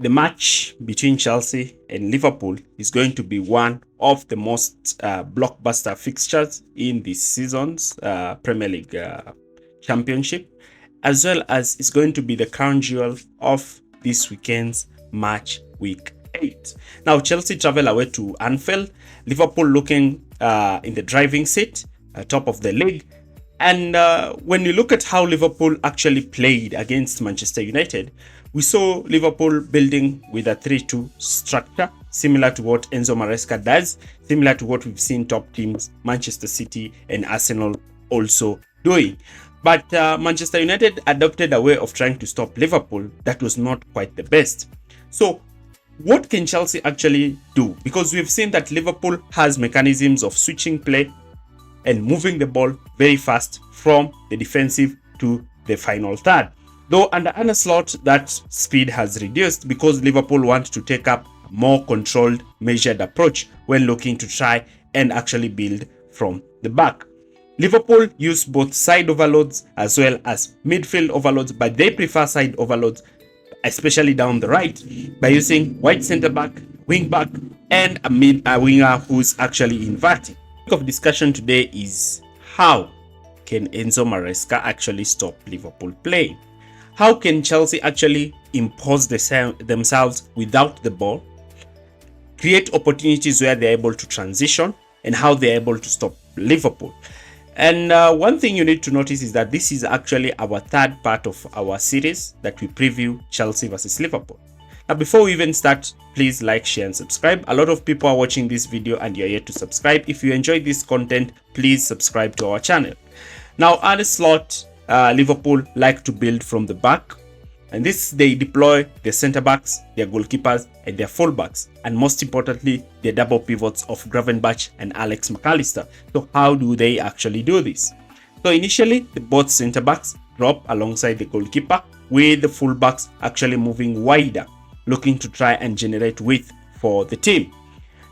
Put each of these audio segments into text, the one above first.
the match between Chelsea and Liverpool is going to be one of the most blockbuster fixtures in this season's Premier League Championship, as well as it's going to be the crown jewel of this weekend's match week 8. Now, Chelsea travel away to Anfield, Liverpool looking in the driving seat, top of the league. And when you look at how Liverpool actually played against Manchester United, we saw Liverpool building with a 3-2 structure, similar to what Enzo Maresca does, similar to what we've seen top teams Manchester City and Arsenal also doing. But Manchester United adopted a way of trying to stop Liverpool that was not quite the best. So what can Chelsea actually do? Because we've seen that Liverpool has mechanisms of switching play and moving the ball very fast from the defensive to the final third. Though under Arne Slot, that speed has reduced because Liverpool want to take up a more controlled, measured approach when looking to try and actually build from the back. Liverpool use both side overloads as well as midfield overloads, but they prefer side overloads, especially down the right, by using wide centre back, wing back, and a winger who's actually inverting. The topic of discussion today is how can Enzo Maresca actually stop Liverpool playing? How can Chelsea actually impose themselves without the ball, create opportunities where they're able to transition, and how they're able to stop Liverpool? And one thing you need to notice is that this is actually our third part of our series that we preview Chelsea versus Liverpool. Now, before we even start, please like, share, and subscribe. A lot of people are watching this video and you're yet to subscribe. If you enjoy this content, please subscribe to our channel. Now, Arne Slot, Liverpool like to build from the back, and this they deploy their center backs, their goalkeepers, and their fullbacks, and most importantly, their double pivots of Gravenberch and Alex McAllister. So how do they actually do this? So initially, both center backs drop alongside the goalkeeper, with the fullbacks actually moving wider, looking to try and generate width for the team.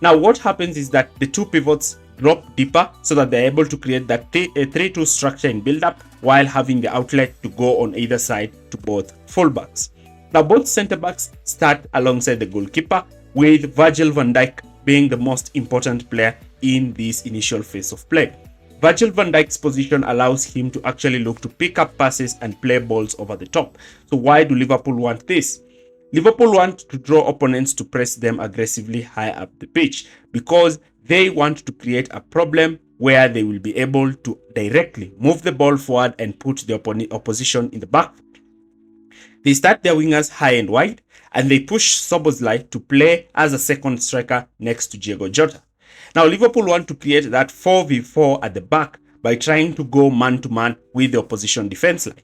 Now, what happens is that the two pivots drop deeper so that they're able to create that 3-2 structure in build-up while having the outlet to go on either side to both fullbacks. Now, both centre-backs start alongside the goalkeeper, with Virgil van Dijk being the most important player in this initial phase of play. Virgil van Dijk's position allows him to actually look to pick up passes and play balls over the top. So why do Liverpool want this? Liverpool want to draw opponents to press them aggressively high up the pitch because they want to create a problem where they will be able to directly move the ball forward and put the opposition in the back. They start their wingers high and wide, and they push Szoboszlai to play as a second striker next to Diogo Jota. Now, Liverpool want to create that 4v4 at the back by trying to go man-to-man with the opposition defense line.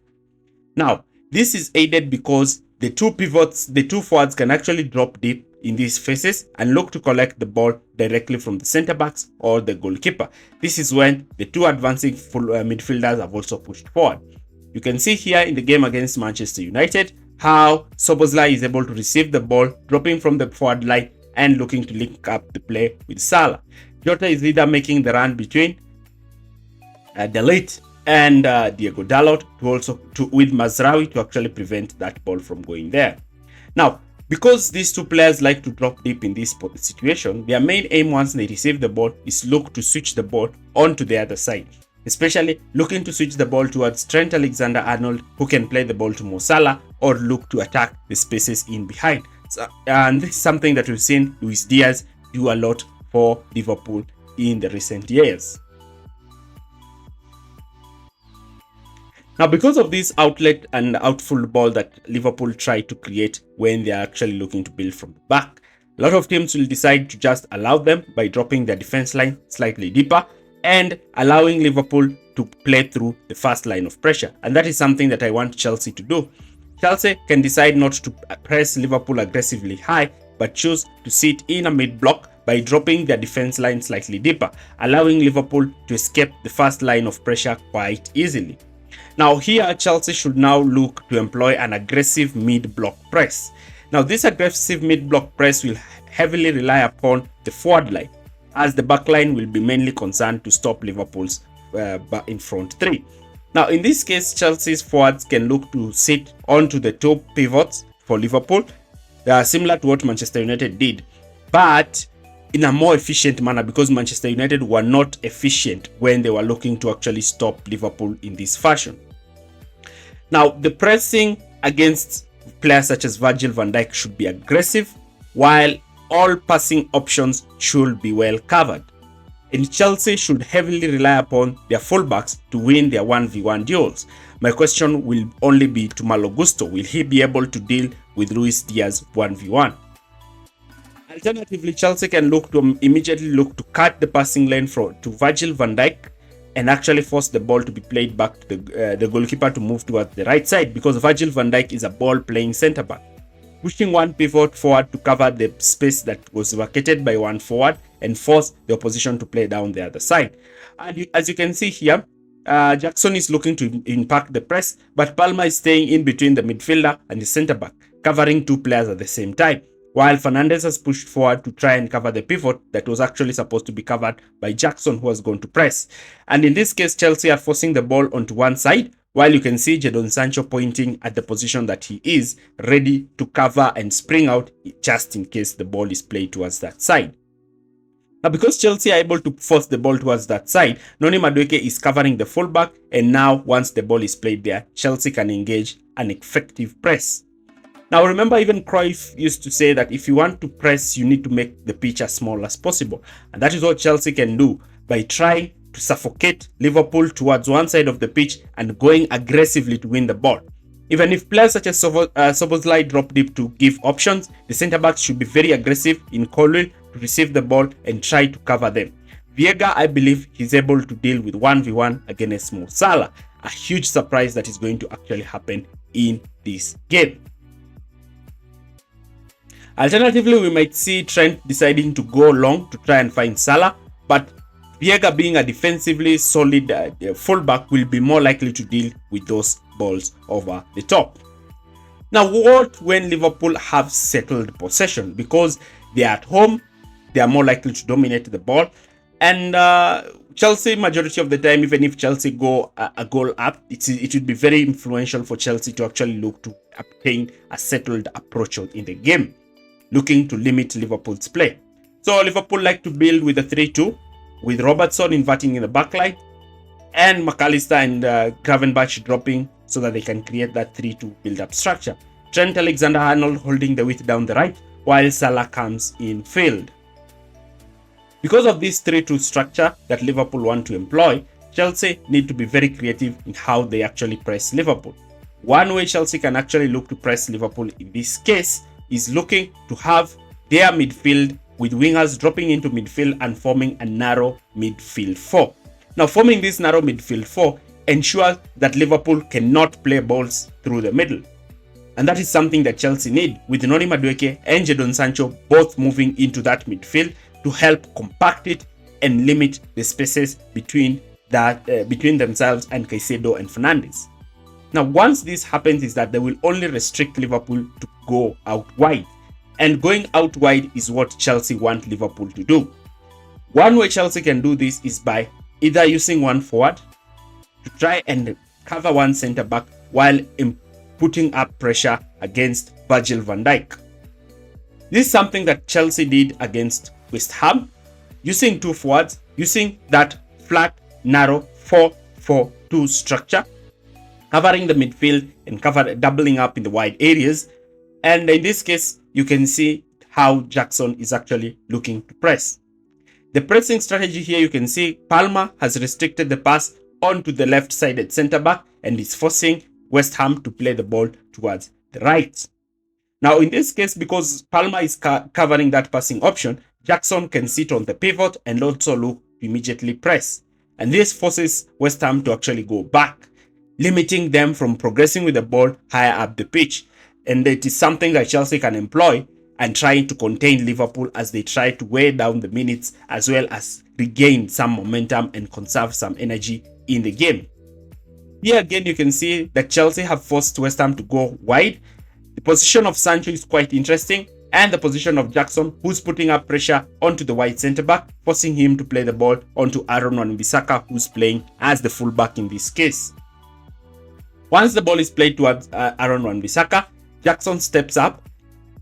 Now, this is aided because the two pivots, the two forwards can actually drop deep in these phases and look to collect the ball directly from the center backs or the goalkeeper. This is when the two advancing midfielders have also pushed forward. You can see here in the game against Manchester United how Szoboszlai is able to receive the ball, dropping from the forward line and looking to link up the play with Salah. Jota is either making the run between De Ligt and Diego Dalot with Mazraoui to actually prevent that ball from going there. Now, because these two players like to drop deep in this situation, their main aim once they receive the ball is look to switch the ball onto the other side, especially looking to switch the ball towards Trent Alexander-Arnold, who can play the ball to Mo Salah, or look to attack the spaces in behind. And this is something that we've seen Luis Diaz do a lot for Liverpool in the recent years. Now, because of this outlet and outfield ball that Liverpool try to create when they are actually looking to build from the back, a lot of teams will decide to just allow them by dropping their defense line slightly deeper and allowing Liverpool to play through the first line of pressure. And that is something that I want Chelsea to do. Chelsea can decide not to press Liverpool aggressively high, but choose to sit in a mid-block by dropping their defense line slightly deeper, allowing Liverpool to escape the first line of pressure quite easily. Now here, Chelsea should now look to employ an aggressive mid-block press. Now this aggressive mid-block press will heavily rely upon the forward line, as the back line will be mainly concerned to stop Liverpool's in front three. Now in this case, Chelsea's forwards can look to sit onto the two pivots for Liverpool similar to what Manchester United did, but in a more efficient manner, because Manchester United were not efficient when they were looking to actually stop Liverpool in this fashion. Now, the pressing against players such as Virgil van Dijk should be aggressive, while all passing options should be well covered. And Chelsea should heavily rely upon their fullbacks to win their 1v1 duels. My question will only be to Malo Gusto. Will he be able to deal with Luis Diaz 1v1? Alternatively, Chelsea can immediately look to cut the passing lane to Virgil van Dijk and actually force the ball to be played back to the goalkeeper to move towards the right side, because Virgil van Dijk is a ball-playing centre-back. Pushing one pivot forward to cover the space that was vacated by one forward and force the opposition to play down the other side. And as you can see here, Jackson is looking to impact the press, but Palmer is staying in between the midfielder and the centre-back, covering two players at the same time, while Fernandes has pushed forward to try and cover the pivot that was actually supposed to be covered by Jackson, who was going to press. And in this case, Chelsea are forcing the ball onto one side, while you can see Jadon Sancho pointing at the position that he is, ready to cover and spring out just in case the ball is played towards that side. Now, because Chelsea are able to force the ball towards that side, Noni Madueke is covering the fullback, and now once the ball is played there, Chelsea can engage an effective press. Now, remember, even Cruyff used to say that if you want to press, you need to make the pitch as small as possible. And that is what Chelsea can do by trying to suffocate Liverpool towards one side of the pitch and going aggressively to win the ball. Even if players such as Szoboszlai drop deep to give options, the centre-backs should be very aggressive in calling to receive the ball and try to cover them. Viega, I believe he's able to deal with 1v1 against Mo Salah. A huge surprise that is going to actually happen in this game. Alternatively, we might see Trent deciding to go long to try and find Salah, but Viega, being a defensively solid fullback, will be more likely to deal with those balls over the top. Now, what when Liverpool have settled possession? Because they are at home, they are more likely to dominate the ball. And Chelsea, majority of the time, even if Chelsea go a goal up, it would be very influential for Chelsea to actually look to obtain a settled approach in the game, looking to limit Liverpool's play. So Liverpool like to build with a 3-2, with Robertson inverting in the backline and McAllister and Gravenberch dropping so that they can create that 3-2 build-up structure. Trent Alexander-Arnold holding the width down the right, while Salah comes in field. Because of this 3-2 structure that Liverpool want to employ, Chelsea need to be very creative in how they actually press Liverpool. One way Chelsea can actually look to press Liverpool in this case is looking to have their midfield with wingers dropping into midfield and forming a narrow midfield four. Now, forming this narrow midfield four ensures that Liverpool cannot play balls through the middle. And that is something that Chelsea need, with Noni Madueke and Jadon Sancho both moving into that midfield to help compact it and limit the spaces between themselves and Caicedo and Fernandes. Now, once this happens, is that they will only restrict Liverpool to go out wide. And going out wide is what Chelsea want Liverpool to do. One way Chelsea can do this is by either using one forward to try and cover one centre-back while putting up pressure against Virgil van Dijk. This is something that Chelsea did against West Ham, using two forwards, using that flat, narrow 4-4-2 structure, covering the midfield and doubling up in the wide areas. And in this case, you can see how Jackson is actually looking to press. The pressing strategy here, you can see Palmer has restricted the pass onto the left-sided centre-back and is forcing West Ham to play the ball towards the right. Now, in this case, because Palmer is covering that passing option, Jackson can sit on the pivot and also look to immediately press. And this forces West Ham to actually go back, limiting them from progressing with the ball higher up the pitch. And it is something that Chelsea can employ and trying to contain Liverpool as they try to weigh down the minutes, as well as regain some momentum and conserve some energy in the game. Here again, you can see that Chelsea have forced West Ham to go wide. The position of Sancho is quite interesting, and the position of Jackson, who's putting up pressure onto the wide centre-back, forcing him to play the ball onto Aaron Wan-Bissaka, who's playing as the fullback in this case. Once the ball is played towards Aaron Wan-Bissaka, Jackson steps up,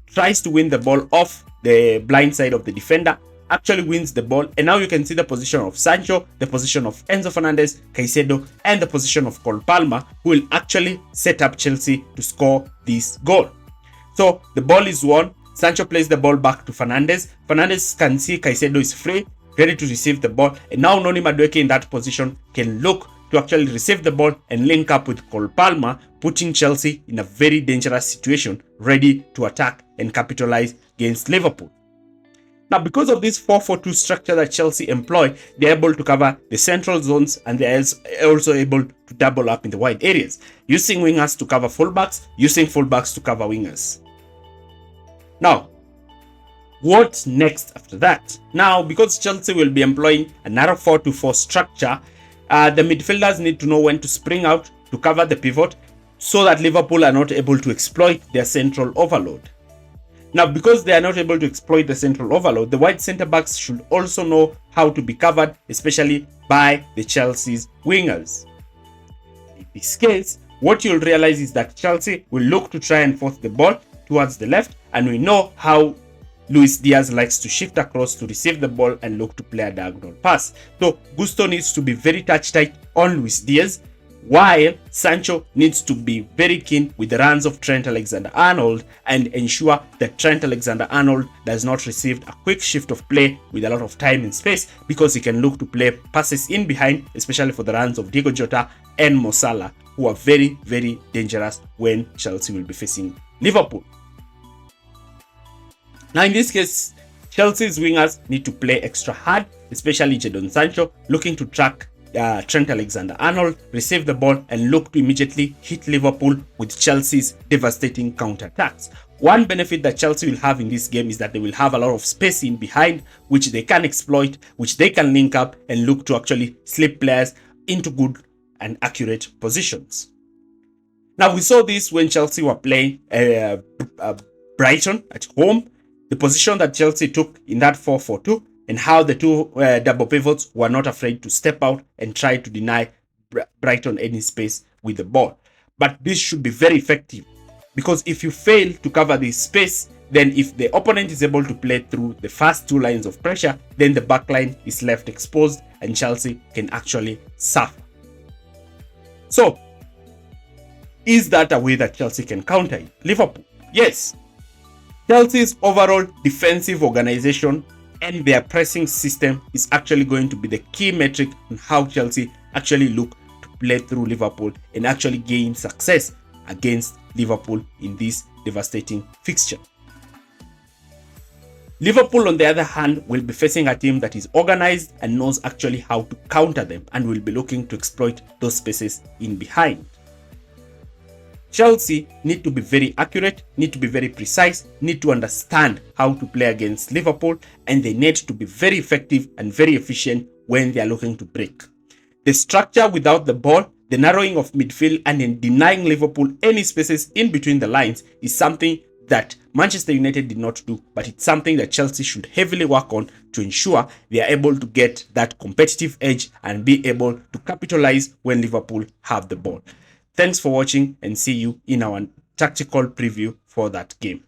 tries to win the ball off the blind side of the defender, actually wins the ball, and now you can see the position of Sancho, the position of Enzo Fernandez, Caicedo, and the position of Cole Palmer, who will actually set up Chelsea to score this goal. So the ball is won. Sancho plays the ball back to Fernandez. Fernandez can see Caicedo is free, ready to receive the ball, and now Noni Madueke in that position can look to actually receive the ball and link up with Cole Palmer, putting Chelsea in a very dangerous situation, ready to attack and capitalize against Liverpool. Now, because of this 4-4-2 structure that Chelsea employ, they're able to cover the central zones, and they're also able to double up in the wide areas, using wingers to cover fullbacks, using fullbacks to cover wingers. Now, what next after that? Now, because Chelsea will be employing a narrow 4-2-4 structure, the midfielders need to know when to spring out to cover the pivot so that Liverpool are not able to exploit their central overload. Now, because they are not able to exploit the central overload, the wide centre backs should also know how to be covered, especially by the Chelsea's wingers. In this case, what you'll realize is that Chelsea will look to try and force the ball towards the left, and we know how Luis Diaz likes to shift across to receive the ball and look to play a diagonal pass. So Gusto needs to be very touch tight on Luis Diaz, while Sancho needs to be very keen with the runs of Trent Alexander-Arnold and ensure that Trent Alexander-Arnold does not receive a quick shift of play with a lot of time and space, because he can look to play passes in behind, especially for the runs of Diego Jota and Mo Salah, who are very, very dangerous when Chelsea will be facing Liverpool. Now, in this case, Chelsea's wingers need to play extra hard, especially Jadon Sancho, looking to track Trent Alexander-Arnold, receive the ball, and look to immediately hit Liverpool with Chelsea's devastating counter-attacks. One benefit that Chelsea will have in this game is that they will have a lot of space in behind, which they can exploit, which they can link up and look to actually slip players into good and accurate positions. Now, we saw this when Chelsea were playing Brighton at home, the position that Chelsea took in that 4-4-2, and how the two double pivots were not afraid to step out and try to deny Brighton any space with the ball. But this should be very effective, because if you fail to cover this space, then if the opponent is able to play through the first two lines of pressure, then the back line is left exposed and Chelsea can actually suffer. So, is that a way that Chelsea can counter Liverpool? Yes. Chelsea's overall defensive organization and their pressing system is actually going to be the key metric on how Chelsea actually look to play through Liverpool and actually gain success against Liverpool in this devastating fixture. Liverpool, on the other hand, will be facing a team that is organized and knows actually how to counter them, and will be looking to exploit those spaces in behind. Chelsea need to be very accurate, need to be very precise, need to understand how to play against Liverpool, and they need to be very effective and very efficient when they are looking to break. The structure without the ball, the narrowing of midfield, and in denying Liverpool any spaces in between the lines is something that Manchester United did not do, but it's something that Chelsea should heavily work on to ensure they are able to get that competitive edge and be able to capitalize when Liverpool have the ball. Thanks for watching, and see you in our tactical preview for that game.